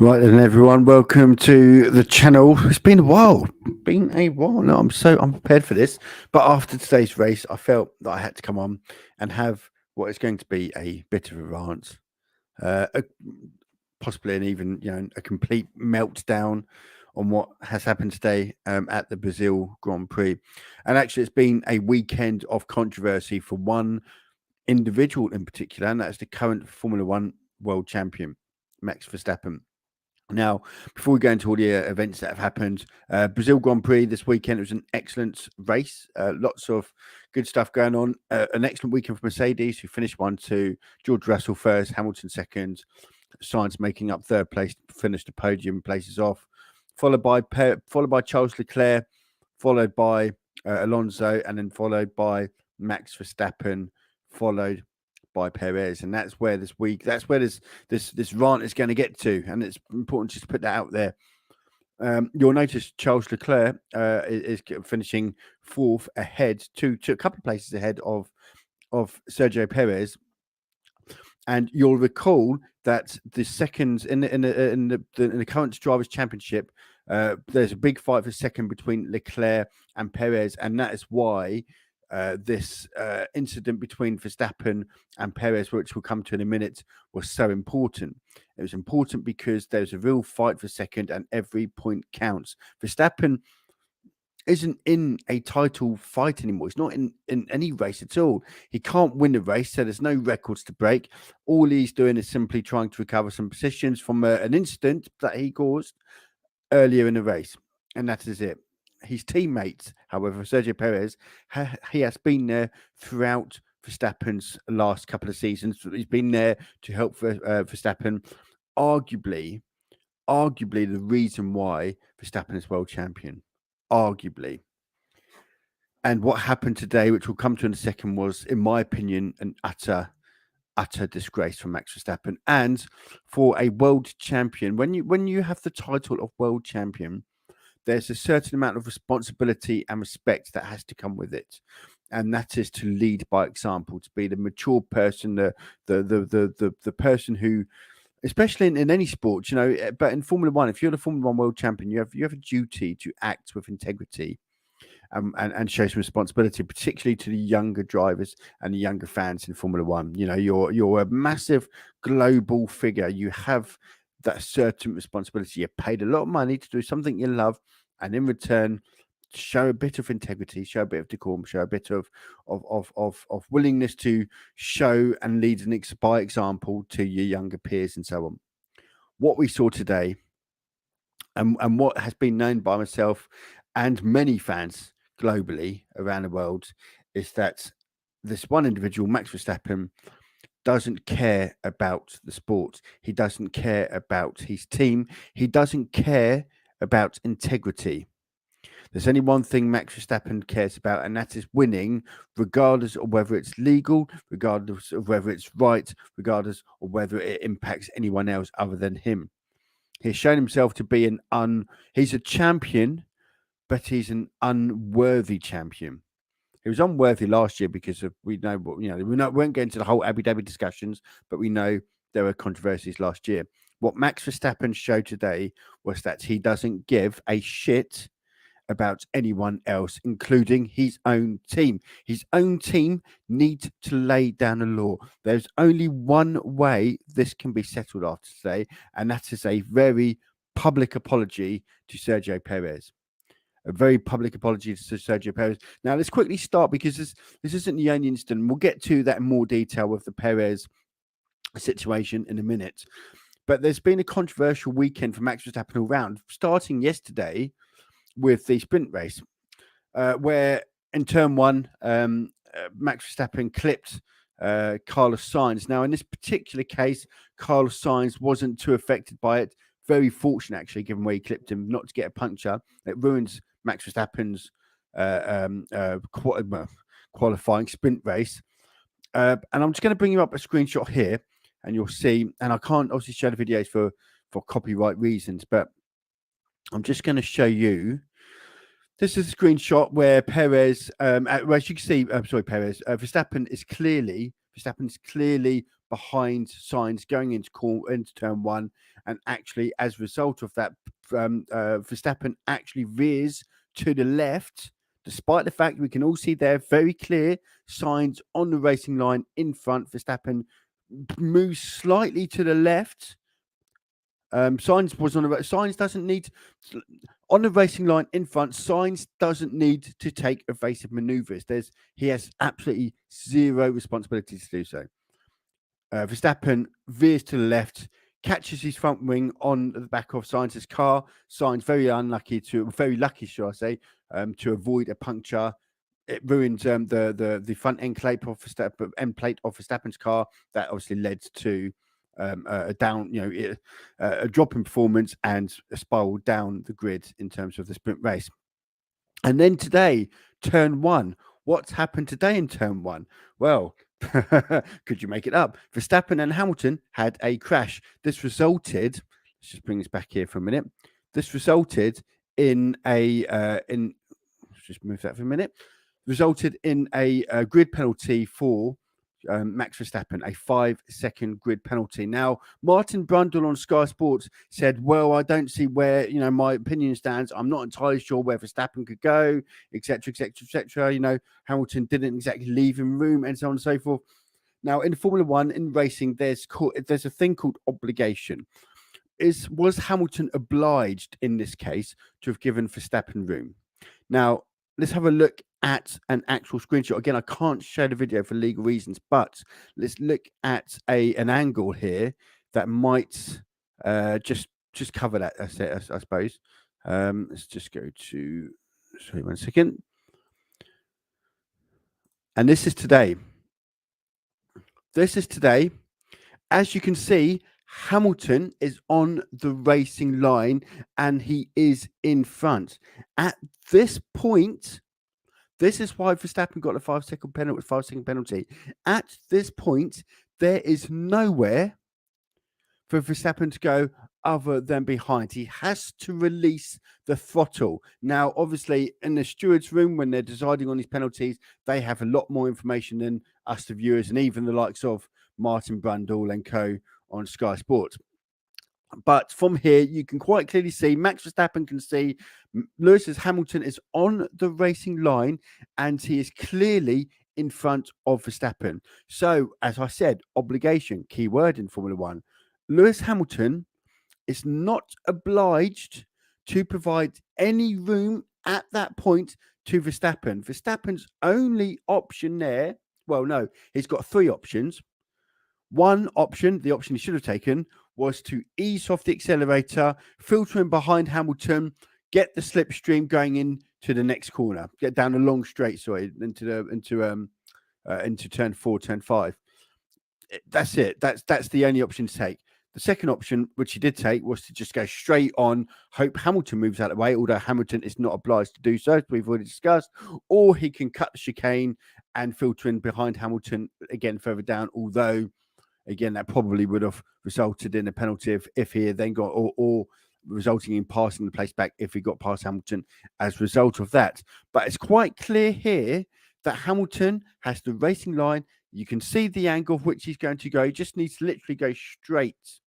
Right then, everyone. Welcome to the channel. It's been a while. No, I'm prepared for this. But after today's race, I felt that I had to come on and have what is going to be a bit of a rant, a, possibly an even a complete meltdown on what has happened today at the Brazil Grand Prix. And actually, it's been a weekend of controversy for one individual in particular, and that's the current Formula One world champion, Max Verstappen. Now, before we go into all the events that have happened, Brazil Grand Prix this weekend, it was an excellent race. Lots of good stuff going on. An excellent weekend for Mercedes, who finished 1-2. George Russell first, Hamilton second. Sainz making up third place, finished the podium, places off. Followed by Charles Leclerc, followed by Alonso, and then followed by Max Verstappen, followed by Perez, and that's where this rant is going to get to, and it's important just to put that out there. You'll notice Charles Leclerc is finishing fourth, ahead to a couple of places ahead of Sergio Perez, and you'll recall that the seconds in the current drivers' championship, there's a big fight for second between Leclerc and Perez, and that is why this incident between Verstappen and Perez, which we'll come to in a minute, was so important. It was important because there's a real fight for second and every point counts. Verstappen isn't in a title fight anymore. He's not in any race at all. He can't win the race, so there's no records to break. All he's doing is simply trying to recover some positions from an incident that he caused earlier in the race, and that is it. His teammates, however, Sergio Perez, he has been there throughout Verstappen's last couple of seasons. He's been there to help Verstappen. Arguably the reason why Verstappen is world champion. Arguably. And what happened today, which we'll come to in a second, was, in my opinion, an utter disgrace for Max Verstappen. And for a world champion, when you have the title of world champion, there's a certain amount of responsibility and respect that has to come with it, and that is to lead by example, to be the mature person, the person who, especially in any sport, but in Formula One, if you're the Formula One world champion, you have a duty to act with integrity, and show some responsibility, particularly to the younger drivers and the younger fans in Formula One. You're a massive global figure. You have that certain responsibility. You're paid a lot of money to do something you love, and in return, show a bit of integrity, show a bit of decorum, show a bit of willingness to show and lead by example to your younger peers and so on. What we saw today, and what has been known by myself and many fans globally around the world, is that this one individual, Max Verstappen, doesn't care about the sport. He doesn't care about his team. He doesn't care about integrity. There's only one thing Max Verstappen cares about, and that is winning, regardless of whether it's legal, regardless of whether it's right, regardless of whether it impacts anyone else other than him. He's shown himself to be he's a champion, but he's an unworthy champion. He was unworthy last year because we won't get into the whole Abu Dhabi discussions, but we know there were controversies last year. What Max Verstappen showed today was that he doesn't give a shit about anyone else, including his own team. His own team need to lay down the law. There's only one way this can be settled after today, and that is a very public apology to Sergio Perez. A very public apology to Sergio Perez. Now, let's quickly start, because this isn't the only incident. We'll get to that in more detail with the Perez situation in a minute. But there's been a controversial weekend for Max Verstappen all round, starting yesterday with the sprint race, where in turn one, Max Verstappen clipped Carlos Sainz. Now, in this particular case, Carlos Sainz wasn't too affected by it. Very fortunate, actually, given where he clipped him, not to get a puncture. It ruins Max Verstappen's qualifying sprint race. And I'm just going to bring you up a screenshot here, and you'll see. And I can't obviously show the videos for copyright reasons, but I'm just going to show you This is a screenshot where Perez, well, as you can see, Perez, Verstappen is clearly behind Sainz going into turn one, and actually, as a result of that, Verstappen actually veers to the left, despite the fact we can all see there very clear signs on the racing line in front. Verstappen moves slightly to the left. Sainz was on the Sainz doesn't need on the racing line in front. Sainz doesn't need to take evasive manoeuvres. He has absolutely zero responsibility to do so. Verstappen veers to the left, catches his front wing on the back of Sainz's car. Sainz very lucky, should I say, to avoid a puncture. It ruined the front end plate of Verstappen's car. That obviously led to a drop in performance and a spiral down the grid in terms of the sprint race. And then today, turn one. What's happened today in turn one? Well, could you make it up? Verstappen and Hamilton had a crash. This resulted. Let's just bring this back here for a minute. This resulted in let's just move that for a minute. Resulted in a grid penalty for Max Verstappen, a 5-second grid penalty. Now, Martin Brundle on Sky Sports said, well, I don't see where, my opinion stands. I'm not entirely sure where Verstappen could go, etc., etc., etc. Hamilton didn't exactly leave him room and so on and so forth. Now, in Formula One, in racing, there's a thing called obligation. Was Hamilton obliged in this case to have given Verstappen room? Now, let's have a look at an actual screenshot. Again, I can't show the video for legal reasons, but let's look at an angle here that might just cover that. I suppose. Let's just go to. Sorry, 1 second. And this is today. As you can see, Hamilton is on the racing line and he is in front. At this point, this is why Verstappen got a 5-second penalty. At this point, there is nowhere for Verstappen to go other than behind. He has to release the throttle. Now, obviously, in the steward's room, when they're deciding on these penalties, they have a lot more information than us, the viewers, and even the likes of Martin Brundle and co. on Sky Sports. But from here, you can quite clearly see Max Verstappen can see Lewis Hamilton is on the racing line and he is clearly in front of Verstappen. So, as I said, obligation, key word in Formula One. Lewis Hamilton is not obliged to provide any room at that point to Verstappen. Verstappen's only option there, well, no, he's got three options. One option, the option he should have taken, was to ease off the accelerator, filter in behind Hamilton, get the slipstream going into the next corner, get down a long straight, into turn 4, turn 5. That's it. That's the only option to take. The second option, which he did take, was to just go straight on, hope Hamilton moves out of the way, although Hamilton is not obliged to do so, as we've already discussed, or he can cut the chicane and filter in behind Hamilton again further down, although again, that probably would have resulted in a penalty if he had then got, or resulting in passing the place back if he got past Hamilton as a result of that. But it's quite clear here that Hamilton has the racing line. You can see the angle of which he's going to go. He just needs to literally go straight.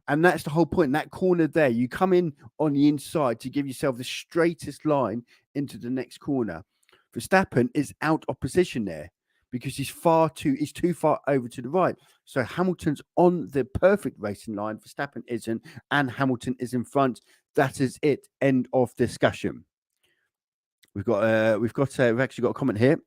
And that's the whole point. That corner there, you come in on the inside to give yourself the straightest line into the next corner. Verstappen is out of position there, because he's too far over to the right. So Hamilton's on the perfect racing line. Verstappen isn't, and Hamilton is in front. That is it. End of discussion. We've actually got a comment here.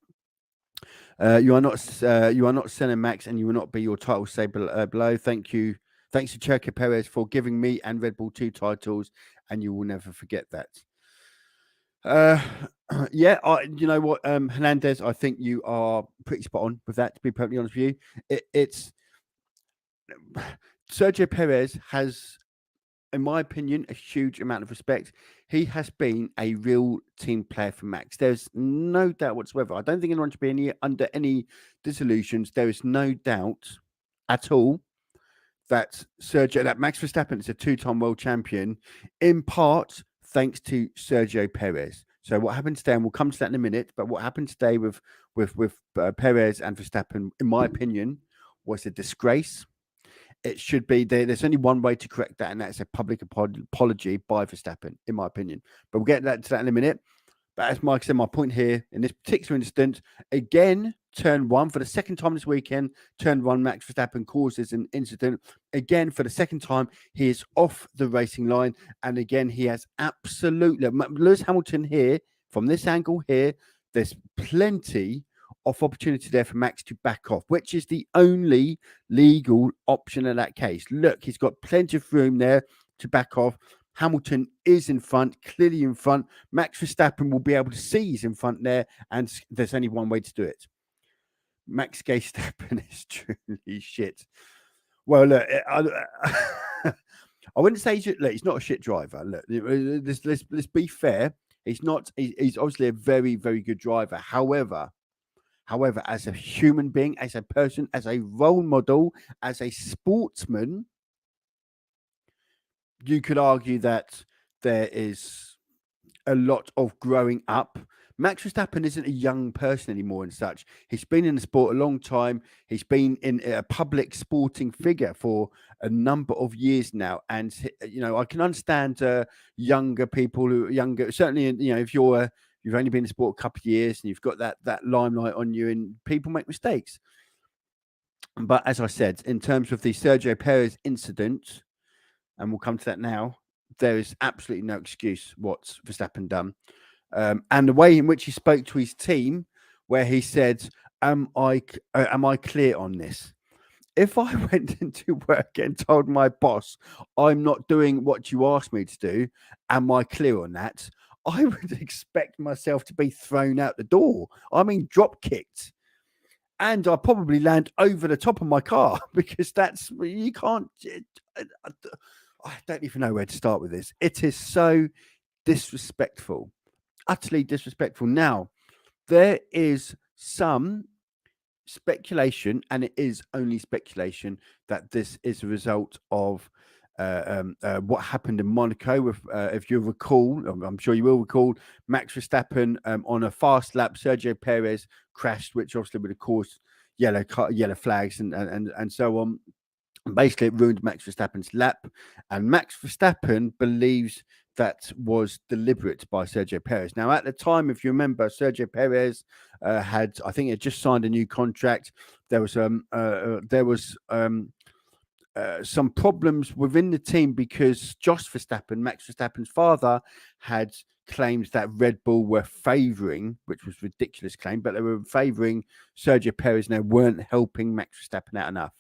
You are not Senna Max, and you will not be your title. Say below. Thank you. Thanks to Sergio Perez for giving me and Red Bull 2 titles, and you will never forget that. Yeah, you know what, Hernandez, I think you are pretty spot on with that, to be perfectly honest with you. It's Sergio Perez has, in my opinion, a huge amount of respect. He has been a real team player for Max. There's no doubt whatsoever. I don't think anyone should be under any disillusions. There is no doubt at all that Max Verstappen is a 2-time world champion, in part thanks to Sergio Perez. So what happened today, and we'll come to that in a minute, but what happened today with Perez and Verstappen, in my opinion, was a disgrace. It should be there's only one way to correct that, and that's a public apology by Verstappen, in my opinion. But we'll get to that in a minute. But as Mike said, my point here in this particular instance, again, turn one for the second time this weekend, turn one, Max Verstappen causes an incident. Again, for the second time, he is off the racing line. And again, he has absolutely, Lewis Hamilton here, from this angle here, there's plenty of opportunity there for Max to back off, which is the only legal option in that case. Look, he's got plenty of room there to back off. Hamilton is in front, clearly in front. Max Verstappen will be able to see he's in front there, and there's only one way to do it. Max Verstappen is truly shit. Well, look, I wouldn't say he's not a shit driver. Look, let's be fair. He's not. He's obviously a very, very good driver. However, as a human being, as a person, as a role model, as a sportsman, you could argue that there is a lot of growing up. Max Verstappen isn't a young person anymore and such. He's been in the sport a long time. He's been in a public sporting figure for a number of years now. And, I can understand younger people who are younger. Certainly, if you've only been in the sport a couple of years and you've got that limelight on you, and people make mistakes. But as I said, in terms of the Sergio Perez incident, and we'll come to that now, there is absolutely no excuse what's Verstappen done. And the way in which he spoke to his team, where he said, am I clear on this? If I went into work and told my boss, I'm not doing what you asked me to do, am I clear on that? I would expect myself to be thrown out the door. I mean, drop kicked. And I'll probably land over the top of my car, because you can't. I don't even know where to start with this. It is so disrespectful, utterly disrespectful. Now, there is some speculation, and it is only speculation, that this is a result of what happened in Monaco. With, if you recall, I'm sure you will recall, Max Verstappen on a fast lap, Sergio Perez crashed, which obviously would have caused yellow flags and so on. And basically, it ruined Max Verstappen's lap, and Max Verstappen believes that was deliberate by Sergio Perez. Now, at the time, if you remember, Sergio Perez had just signed a new contract. There was some problems within the team because Jos Verstappen, Max Verstappen's father, had claims that Red Bull were favouring, which was a ridiculous claim, but they were favouring Sergio Perez and they weren't helping Max Verstappen out enough.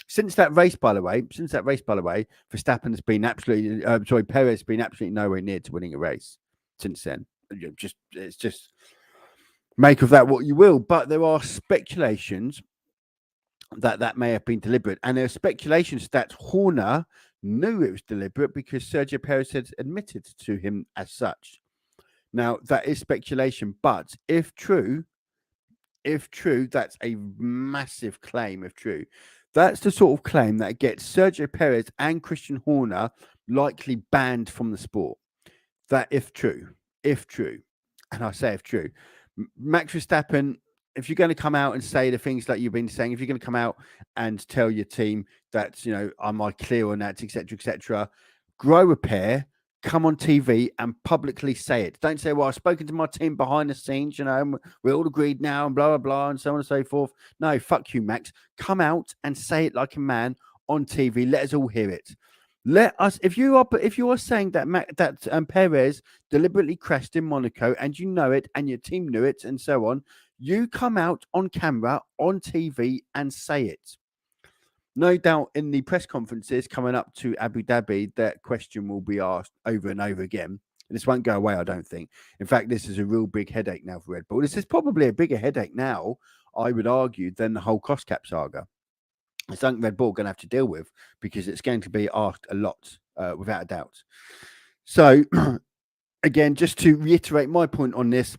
Since that race, by the way, Verstappen has been Perez has been absolutely nowhere near to winning a race since then. It's just make of that what you will. But there are speculations that may have been deliberate, and there are speculations that Horner knew it was deliberate because Sergio Perez had admitted to him as such. Now, that is speculation, but if true, that's a massive claim. If true, that's the sort of claim that gets Sergio Perez and Christian Horner likely banned from the sport. That if true, and I say if true, Max Verstappen, if you're going to come out and say the things that you've been saying, if you're going to come out and tell your team that, am I clear on that, etc., grow a pair, come on TV and publicly say it. Don't say, well, I've spoken to my team behind the scenes, and we're all agreed now and blah, blah, blah, and so on and so forth. No, fuck you, Max. Come out and say it like a man on TV. Let us all hear it. Let us, if you are saying that Perez deliberately crashed in Monaco and you know it and your team knew it and so on, you come out on camera, on TV and say it. No doubt in the press conferences coming up to Abu Dhabi, that question will be asked over and over again. This won't go away, I don't think. In fact, this is a real big headache now for Red Bull. This is probably a bigger headache now, I would argue, than the whole cost cap saga. It's something Red Bull are going to have to deal with because it's going to be asked a lot, without a doubt. So, again, just to reiterate my point on this,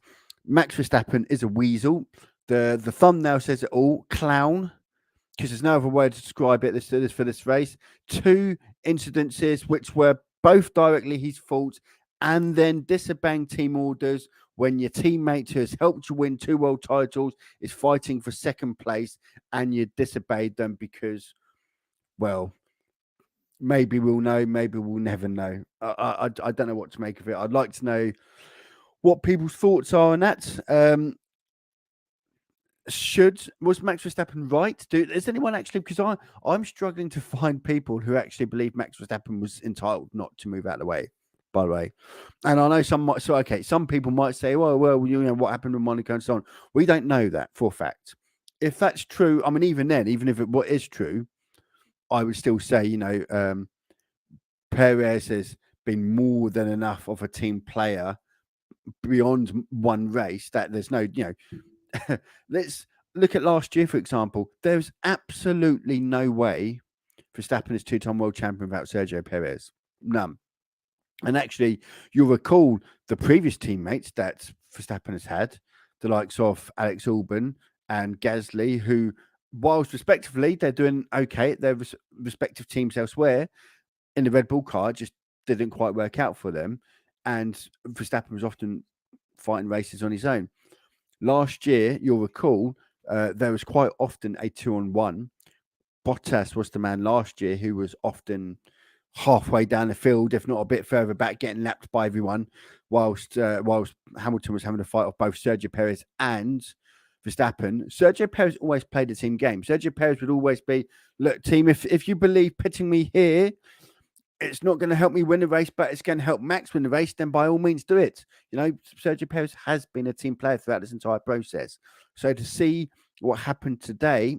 Max Verstappen is a weasel. The thumbnail says it all, clown. Because there's no other way to describe it for this race. 2 incidences which were both directly his fault and then disobeying team orders when your teammate who has helped you win 2 world titles is fighting for second place and you disobeyed them because, well, maybe we'll know, maybe we'll never know. I don't know what to make of it. I'd like to know what people's thoughts are on that. Was Max Verstappen right? Is anyone actually, because I'm struggling to find people who actually believe Max Verstappen was entitled not to move out of the way, by the way. And I know some people might say, well, what happened with Monaco and so on. We don't know that for a fact. If that's true, I mean, even then, even if what is true, I would still say, Perez has been more than enough of a team player beyond one race that there's no, let's look at last year, for example. There's absolutely no way Verstappen is 2-time world champion without Sergio Perez. None. And actually, you'll recall the previous teammates that Verstappen has had, the likes of Alex Albon and Gasly, who, whilst respectively, they're doing okay at their respective teams elsewhere, in the Red Bull car, just didn't quite work out for them. And Verstappen was often fighting races on his own. Last year, you'll recall, there was quite often a 2-on-1. Bottas was the man last year who was often halfway down the field, if not a bit further back, getting lapped by everyone, whilst Hamilton was having a fight off both Sergio Perez and Verstappen. Sergio Perez always played the team game. Sergio Perez would always be, look, team, if you believe pitting me here, it's not going to help me win the race, but it's going to help Max win the race, then by all means do it. Sergio Perez has been a team player throughout this entire process. So to see what happened today,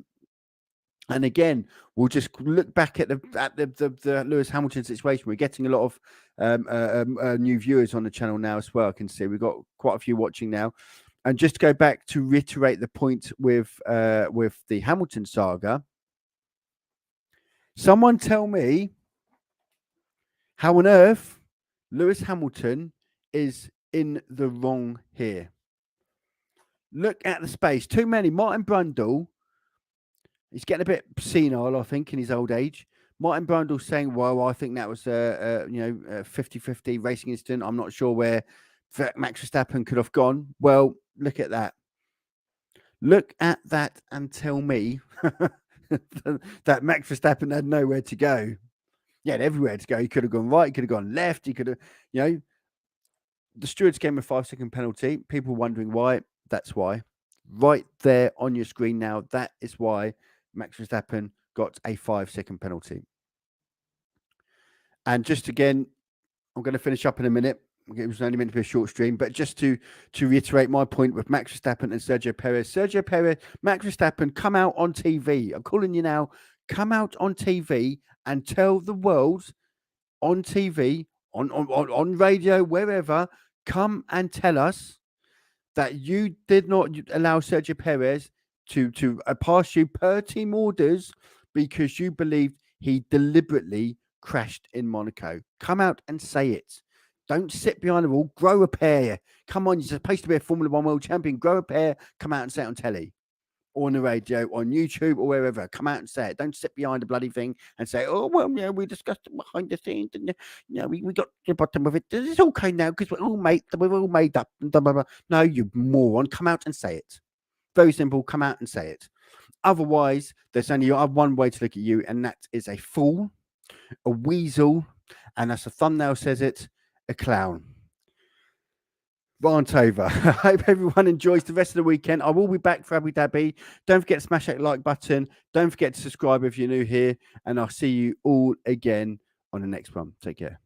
and again, we'll just look back at the Lewis Hamilton situation. We're getting a lot of new viewers on the channel now as well. I can see we've got quite a few watching now. And just to go back to reiterate the point with the Hamilton saga, someone tell me how on earth Lewis Hamilton is in the wrong here. Look at the space. Too many. Martin Brundle, he's getting a bit senile, I think, in his old age. Martin Brundle saying, well, I think that was a 50-50 racing incident. I'm not sure where Max Verstappen could have gone. Well, look at that. Look at that and tell me that Max Verstappen had nowhere to go. He had everywhere to go. He could have gone right. He could have gone left. He could have, the stewards gave him a 5-second penalty. People wondering why. That's why. Right there on your screen now. That is why Max Verstappen got a 5-second penalty. And just again, I'm going to finish up in a minute. It was only meant to be a short stream, but just to reiterate my point with Max Verstappen and Sergio Perez. Sergio Perez, Max Verstappen, come out on TV. I'm calling you now. Come out on TV and tell the world on TV, on radio, wherever, come and tell us that you did not allow Sergio Perez to pass you per team orders because you believed he deliberately crashed in Monaco. Come out and say it. Don't sit behind the wall. Grow a pair. Come on, you're supposed to be a Formula One world champion. Grow a pair. Come out and say it on telly, or on the radio, on YouTube, or wherever. Come out and say it. Don't sit behind the bloody thing and say, oh, well, we discussed it behind the scenes. And, we got to the bottom of it. It's okay now because we're all made up. Blah, blah, blah. No, you moron. Come out and say it. Very simple. Come out and say it. Otherwise, there's only one way to look at you, and that is a fool, a weasel, and as the thumbnail says it, a clown. Rant over. I hope everyone enjoys the rest of the weekend. I will be back for Abu Dhabi. Don't forget to smash that like button. Don't forget to subscribe if you're new here. And I'll see you all again on the next one. Take care.